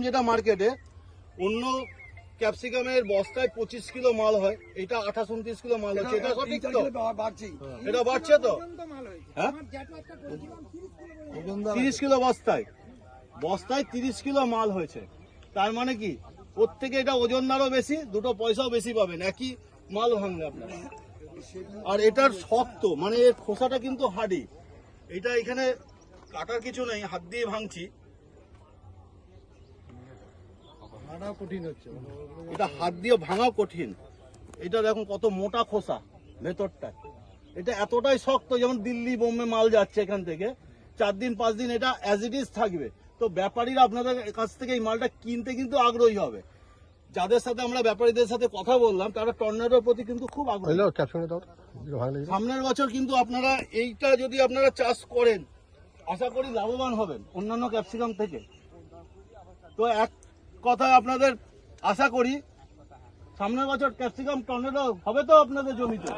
যেটা মার্কেটে অন্য ক্যাপসিকামের বস্তায় 25 কিলো মাল হয়, এটা 28-29 কিলো মাল হচ্ছে, এটা সঠিক তো? এটা বাড়ছে তো? হ্যাঁ 30 কিলো বস্তায় 30 কিলো মাল হয়েছে। তার মানে কি প্রত্যেকে এটা ওজনদারও বেশি, দুটো পয়সাও বেশি পাবেন একই মাল ভাঙলে আপনার। আর এটার শক্ত, মানে এর খোসাটা কিন্তু হার্ডি, এটা এখানে কাটার কিছু নেই, হাত দিয়ে ভাঙছি, এটা হাত দিয়ে ভাঙা কঠিন। এটা দেখুন কত মোটা খোসা ভেতরটা, এটা এতটাই শক্ত, যেমন দিল্লি বোম্বে মাল যাচ্ছে এখান থেকে 4 দিন 5 দিন এটা অ্যাজ ইট ইজ থাকবে। তো ব্যাপারীরা আপনাদের কাছ থেকে এই মালটা কিনতে কিন্তু আগ্রহী হবে। যাদের সাথে আমরা ব্যাপারীদের সাথে কথা বললাম তারা টর্নেডোর প্রতি কিন্তু খুব আগ্রহী। সামনের বছর কিন্তু আপনারা এইটা যদি আপনারা চাষ করেন আশা করি লাভবান হবেন অন্যান্য ক্যাপসিকাম থেকে। তো এক কথায় আপনাদের আশা করি সামনের বছর ক্যাপসিকাম টর্নেডো হবে তো আপনাদের জমিতে।